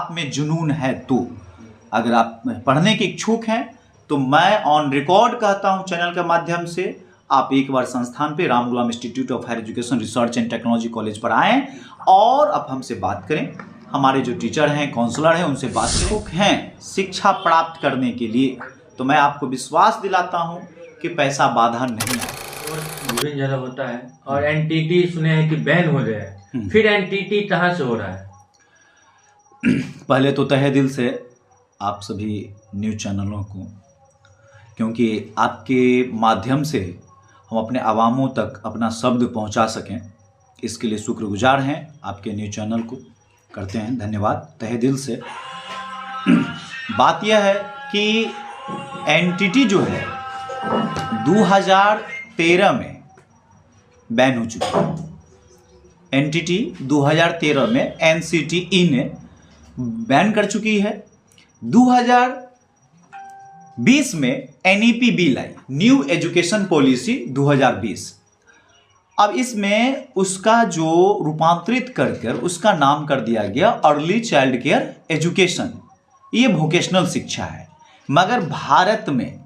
आप में जुनून है तो, अगर आप पढ़ने के इच्छुक हैं तो मैं ऑन रिकॉर्ड कहता हूं चैनल के माध्यम से आप एक बार संस्थान पे Ram Gulam Institute of Higher Education Research and Technology college पर आएँ और अब हमसे बात करें। हमारे जो टीचर हैं, काउंसलर हैं, उनसे बात करें हैं शिक्षा प्राप्त करने के लिए, तो मैं आपको विश्वास दिलाता हूं कि पैसा बाधा नहीं है। और ज़्यादा होता है और एनटीटी सुने हैं कि बैन हो गया है, फिर एनटीटी कहाँ से हो रहा है? पहले तो तहे दिल से आप सभी न्यूज़ चैनलों को, क्योंकि आपके माध्यम से हम अपने आवामों तक अपना शब्द पहुंचा सकें, इसके लिए शुक्रगुजार हैं। आपके न्यूज़ चैनल को करते हैं धन्यवाद तहे दिल से। बात यह है कि एनटीटी जो है 2013 में बैन हो चुकी है। एनटीटी 2013 में एनसीटीई ने बैन कर चुकी है। 2020 में एनईपी बिल आई, न्यू एजुकेशन पॉलिसी 2020। अब इसमें उसका जो रूपांतरित कर उसका नाम कर दिया गया अर्ली चाइल्ड केयर एजुकेशन। ये वोकेशनल शिक्षा है, मगर भारत में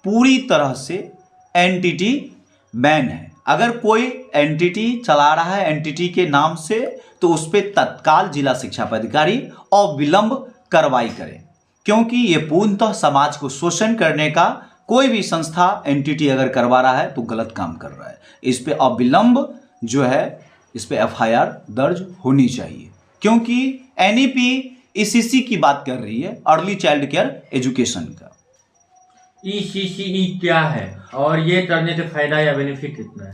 पूरी तरह से एनटीटी बैन है। अगर कोई एनटीटी चला रहा है एनटीटी के नाम से, तो उस पर तत्काल जिला शिक्षा पदाधिकारी अविलंब कार्रवाई करें, क्योंकि ये पूर्णतः समाज को शोषण करने का कोई भी संस्था एनटीटी अगर करवा रहा है तो गलत काम कर रहा है। इस पे अविलंब जो है, इस पे एफआईआर दर्ज होनी चाहिए, क्योंकि एनईपी ईसीसी की बात कर रही है, अर्ली चाइल्ड केयर एजुकेशन का। ईसीसीई क्या है और ये करने से फायदा या बेनिफिट कितना है?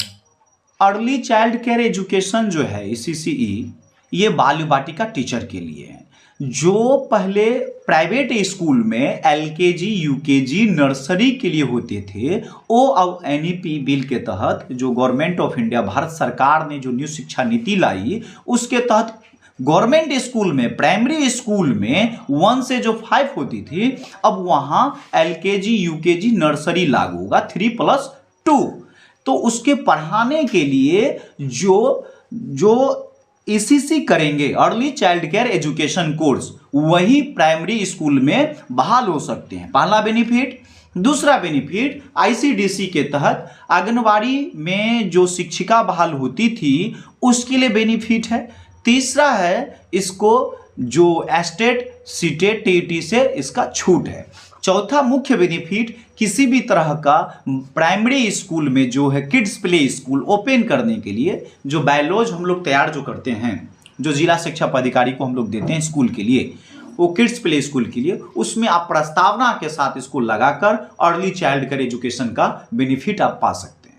अर्ली चाइल्ड केयर एजुकेशन जो है ईसीसीई, ये बाल बाटिका टीचर के लिए है, जो पहले प्राइवेट स्कूल में एलकेजी यूकेजी नर्सरी के लिए होते थे, वो अब एनईपी बिल के तहत जो गवर्नमेंट ऑफ इंडिया भारत सरकार ने जो न्यू शिक्षा नीति लाई, उसके तहत गवर्नमेंट स्कूल में, प्राइमरी स्कूल में 1 से जो 5 होती थी, अब वहां एलकेजी यूकेजी नर्सरी लागू होगा 3+2। तो उसके पढ़ाने के लिए जो ईसीसी करेंगे early child care education course, वही प्राइमरी स्कूल में बहाल हो सकते हैं। पहला बेनिफिट। दूसरा बेनिफिट, आईसीडीसी के तहत आंगनवाड़ी में जो शिक्षिका बहाल होती थी उसके लिए बेनिफिट है। तीसरा है, इसको जो एस्टेट सीटेट टीटी से इसका छूट है। चौथा मुख्य बेनिफिट, किसी भी तरह का प्राइमरी स्कूल में जो है किड्स प्ले स्कूल ओपन करने के लिए जो बायोलॉज हम लोग तैयार जो करते हैं, जो जिला शिक्षा पदाधिकारी को हम लोग देते हैं स्कूल के लिए, वो किड्स प्ले स्कूल के लिए, उसमें आप प्रस्तावना के साथ इसको लगाकर अर्ली चाइल्ड केयर एजुकेशन का बेनिफिट आप पा सकते हैं।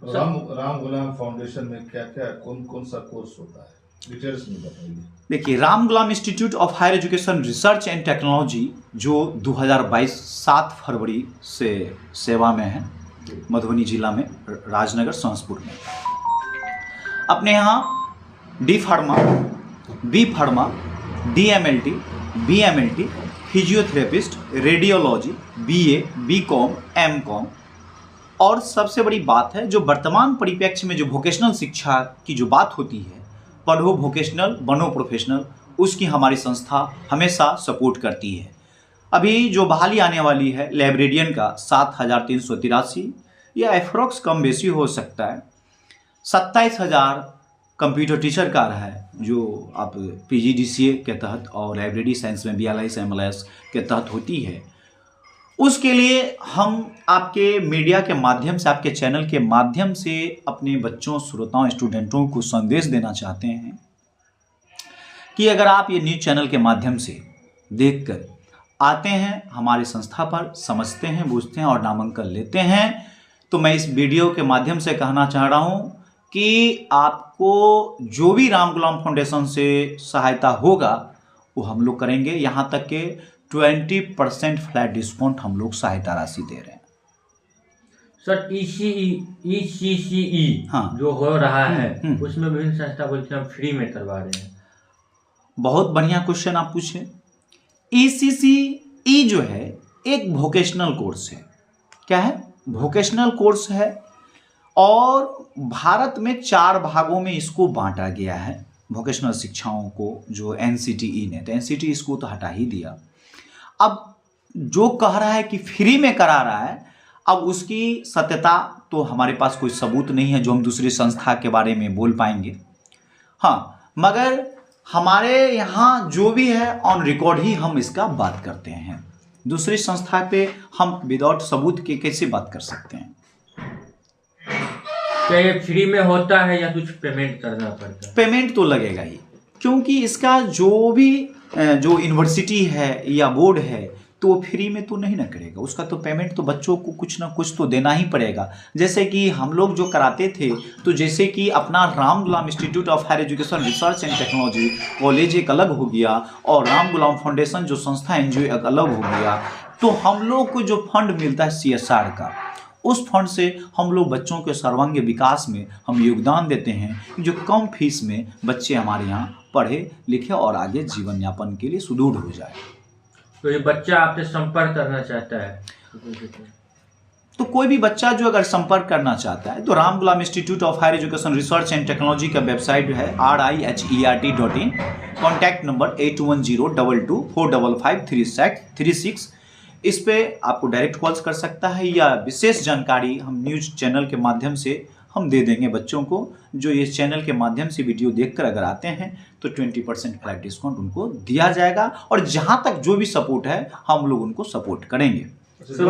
राम गुलाम फाउंडेशन में क्या क्या कौन सा कोर्स होता है, डिटेल्स में बताइए। देखिए, Ram Gulam Institute of Higher Education Research and Technology जो 2022 7 फरवरी से सेवा में है, मधुबनी जिला में राजनगर संसपुर में। अपने यहाँ D pharma, B pharma, DMLT, BMLT, physiotherapist, radiology, BA, BCom, MCom, और सबसे बड़ी बात है जो वर्तमान परिप्रेक्ष्य में जो वोकेशनल शिक्षा की जो बात होती है, पढ़ो वोकेशनल बनो प्रोफेशनल, उसकी हमारी संस्था हमेशा सपोर्ट करती है। अभी जो बहाली आने वाली है लाइब्रेरियन का 7383 या एफ्रॉक्स कम बेसी हो सकता है, 27,000 कंप्यूटर टीचर का रहा है जो आप पीजीडीसीए के तहत और लाइब्रेरी साइंस में बीएलआईएस एमएलआईएस के तहत होती है। उसके लिए हम आपके मीडिया के माध्यम से, आपके चैनल के माध्यम से अपने बच्चों, श्रोताओं, स्टूडेंटों को संदेश देना चाहते हैं कि अगर आप ये न्यूज़ चैनल के माध्यम से देखकर आते हैं हमारी संस्था पर, समझते हैं, बूझते हैं और नामांकन लेते हैं, तो मैं इस वीडियो के माध्यम से कहना चाह रहा हूं कि आपको जो भी राम गुलाम फाउंडेशन से सहायता होगा वो हम लोग करेंगे। यहाँ तक के 20% फ्लैट डिस्काउंट हम लोग सहायता राशि दे रहे हैं। सर ईसीसीई हाँ, जो हो रहा है उसमें विभिन्न संस्था बोलते हैं फ्री में करवा रहे हैं। बहुत बढ़िया क्वेश्चन आप पूछे। ईसीसीई जो है एक वोकेशनल कोर्स है। क्या है? वोकेशनल कोर्स है और भारत में 4 भागों में इसको बांटा गया है। वोकेशनल शिक्षाओं को जो NCTE ने, तो NCTE इसको तो हटा ही दिया। अब जो कह रहा है कि फ्री में करा रहा है, अब उसकी सत्यता तो हमारे पास कोई सबूत नहीं है जो हम दूसरी संस्था के बारे में बोल पाएंगे। हाँ, मगर हमारे यहाँ जो भी है ऑन रिकॉर्ड ही हम इसका बात करते हैं। दूसरी संस्था पे हम विदाउट सबूत के कैसे बात कर सकते हैं? क्या ये फ्री में होता है या कुछ पेमेंट करना पड़ता है? पेमेंट तो लगेगा ही, क्योंकि इसका जो भी जो यूनिवर्सिटी है या बोर्ड है तो फ्री में तो नहीं ना करेगा, उसका तो पेमेंट तो बच्चों को कुछ ना कुछ तो देना ही पड़ेगा। जैसे कि हम लोग जो कराते थे, तो जैसे कि अपना Ram Gulam Institute of Higher Education Research and Technology college एक अलग हो गया और राम गुलाम फाउंडेशन जो संस्था NGO एक अलग हो गया। तो हम लोग को जो फंड मिलता है CSR का, उस फंड से हम लोग बच्चों के सर्वांगीण विकास में हम योगदान देते हैं, जो कम फीस में बच्चे हमारे यहाँ पढ़े लिखे और आगे जीवन यापन के लिए सुदृढ़ हो जाए। तो ये बच्चा आपसे संपर्क करना चाहता है तो कोई भी बच्चा जो अगर संपर्क करना चाहता है तो Ram Gulam Institute of Higher Education Research and Technology का वेबसाइट है RIHERT.in, कॉन्टैक्ट नंबर 8102245536। इस पे आपको डायरेक्ट कॉल्स कर सकता है या विशेष जानकारी हम न्यूज़ चैनल के माध्यम से हम दे देंगे बच्चों को, जो इस चैनल के माध्यम से वीडियो देखकर अगर आते हैं तो 20% फ्लैट डिस्काउंट उनको दिया जाएगा। और जहाँ तक जो भी सपोर्ट है हम लोग उनको सपोर्ट करेंगे। सर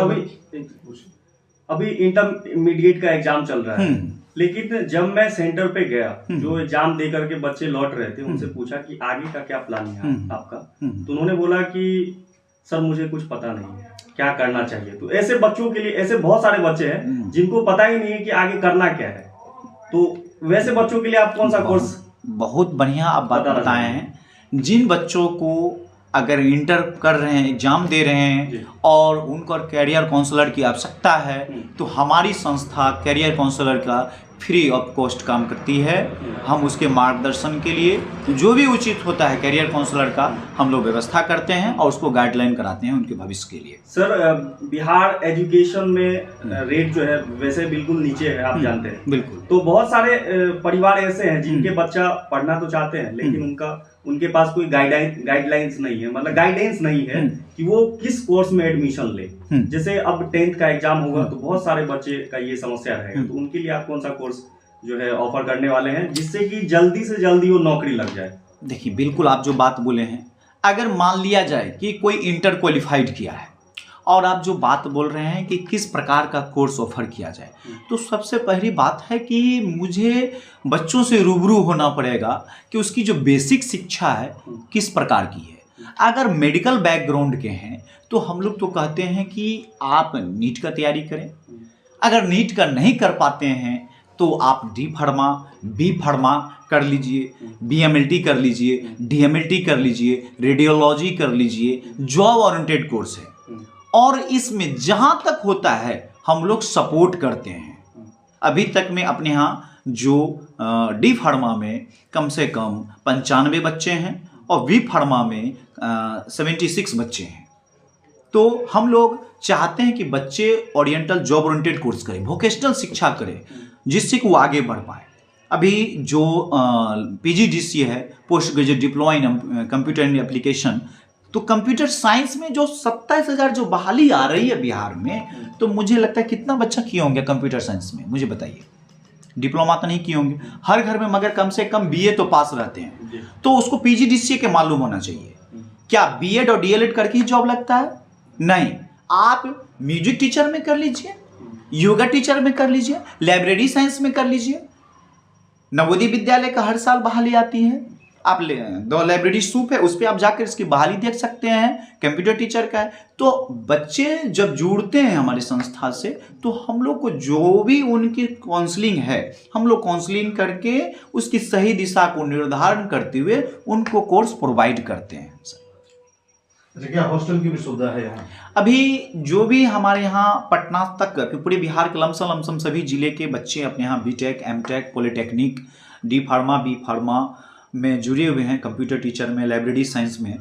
अभी इंटरमीडिएट का एग्जाम चल रहा है, लेकिन जब मैं सेंटर पे गया, जो एग्जाम दे करके बच्चे लौट रहे थे, उनसे पूछा कि आगे का क्या प्लान है आपका, तो उन्होंने बोला कि सर मुझे कुछ पता नहीं है क्या करना चाहिए। तो ऐसे बच्चों के लिए, ऐसे बहुत सारे बच्चे हैं जिनको पता ही नहीं है कि आगे करना क्या है, तो वैसे बच्चों के लिए आप कौन सा कोर्स? बहुत बढ़िया आप बात बताए हैं। जिन बच्चों को अगर इंटर कर रहे हैं, एग्जाम दे रहे हैं और उनको कैरियर काउंसलर की आवश्यकता है, तो हमारी संस्था कैरियर काउंसलर का फ्री ऑफ कॉस्ट काम करती है। हम उसके मार्गदर्शन के लिए जो भी उचित होता है कैरियर काउंसलर का हम लोग व्यवस्था करते हैं और उसको गाइडलाइन कराते हैं उनके भविष्य के लिए। सर बिहार एजुकेशन में रेट जो है वैसे बिल्कुल नीचे है, आप जानते हैं। बिल्कुल। तो बहुत सारे परिवार ऐसे हैं जिनके बच्चा पढ़ना तो चाहते हैं, लेकिन उनके पास कोई गाइडलाइंस नहीं है, मतलब गाइडेंस नहीं है कि वो किस कोर्स में एडमिशन ले। जैसे अब 10th का एग्जाम होगा तो बहुत सारे बच्चे का ये समस्या रहेगा, तो उनके लिए आप कौन सा कोर्स जो है ऑफर करने वाले हैं जिससे कि जल्दी से जल्दी वो नौकरी लग जाए? देखिए, बिल्कुल आप जो बात बोले हैं, अगर मान लिया जाए कि कोई इंटर क्वालिफाइड किया है और आप जो बात बोल रहे हैं कि किस प्रकार का कोर्स ऑफर किया जाए, तो सबसे पहली बात है कि मुझे बच्चों से रूबरू होना पड़ेगा कि उसकी जो बेसिक शिक्षा है किस प्रकार की है। अगर मेडिकल बैकग्राउंड के हैं तो हम लोग तो कहते हैं कि आप नीट का तैयारी करें। अगर नीट का नहीं कर पाते हैं तो आप D फार्मा, B फार्मा कर लीजिए, BMLT कर लीजिए, DMLT कर लीजिए, रेडियोलॉजी कर लीजिए, जॉब ओरिएंटेड कोर्स है। और इसमें जहाँ तक होता है हम लोग सपोर्ट करते हैं। अभी तक में अपने यहाँ जो D फार्मा में कम से कम 95 बच्चे हैं और B फार्मा में 76 बच्चे हैं। तो हम लोग चाहते हैं कि बच्चे ओरिएंटल जॉब ओरिएंटेड कोर्स करें, वोकेशनल शिक्षा करें, जिससे कि वो आगे बढ़ पाए। अभी जो PGDCA है, post graduate diploma in computer and application, तो कंप्यूटर साइंस में जो 27,000 जो बहाली आ रही है बिहार में, तो मुझे लगता है कितना बच्चा किए होंगे कंप्यूटर साइंस में, मुझे बताइए। डिप्लोमा तो नहीं किए होंगे हर घर में, मगर कम से कम BA तो पास रहते हैं। तो उसको PGDCA के मालूम होना चाहिए। क्या B.Ed और DLED करके ही जॉब लगता है? नहीं, आप म्यूजिक टीचर में कर लीजिए, योगा टीचर में कर लीजिए, लाइब्रेरी साइंस में कर लीजिए। नवोदय विद्यालय का हर साल बहाली आती है, आप दो लाइब्रेरी सूप है उस पर आप जाकर इसकी बहाली देख सकते हैं। कंप्यूटर टीचर का है। तो बच्चे जब जुड़ते हैं हमारी संस्था से, तो हम लोग को जो भी उनकी काउंसलिंग है, हम लोग काउंसलिंग करके उसकी सही दिशा को निर्धारण करते हुए उनको कोर्स प्रोवाइड करते हैं। क्या हॉस्टल की भी सुविधा है यहाँ? अभी जो भी हमारे यहाँ पटना तक पूरे बिहार के लमसम सभी जिले के बच्चे अपने यहाँ BTech, M.Tech, polytechnic, D pharma, B pharma में जुड़े हुए हैं, कंप्यूटर टीचर में, लाइब्रेरी साइंस में।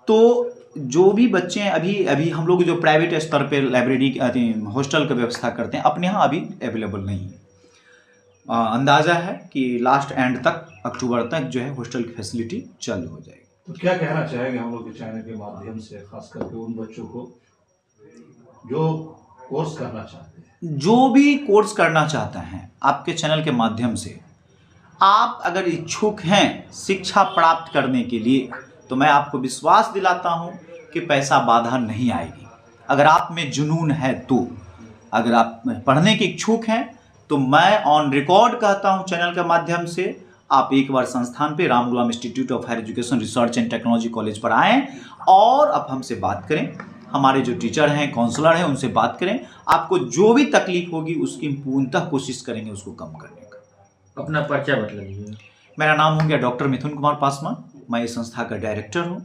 तो जो भी बच्चे हैं, अभी हम लोग जो प्राइवेट स्तर पे लाइब्रेरी हॉस्टल का व्यवस्था करते हैं, अपने यहाँ अभी अवेलेबल नहीं है। अंदाज़ा है कि लास्ट एंड तक अक्टूबर तक जो है हॉस्टल की फैसिलिटी चालू हो जाएगी। तो क्या कहना चाहेंगे हम लोग के चैनल के माध्यम से, खास करके उन बच्चों को जो कोर्स करना चाहते हैं? जो भी कोर्स करना चाहते हैं आपके चैनल के माध्यम से, आप अगर इच्छुक हैं शिक्षा प्राप्त करने के लिए, तो मैं आपको विश्वास दिलाता हूं कि पैसा बाधा नहीं आएगी। अगर आप में जुनून है तो, अगर आप पढ़ने के इच्छुक हैं तो मैं ऑन रिकॉर्ड कहता हूं चैनल के माध्यम से, आप एक बार संस्थान पे Ram Gulam Institute of Higher Education Research and Technology college पर आएँ और आप हमसे बात करें। हमारे जो टीचर हैं, काउंसलर हैं, उनसे बात करें। आपको जो भी तकलीफ होगी उसकी पूर्णतः कोशिश करेंगे उसको कम करने का। अपना परिचय बतला दीजिए। मेरा नाम हो गया डॉक्टर मिथुन कुमार पासवान, मैं इस संस्था का डायरेक्टर हूँ।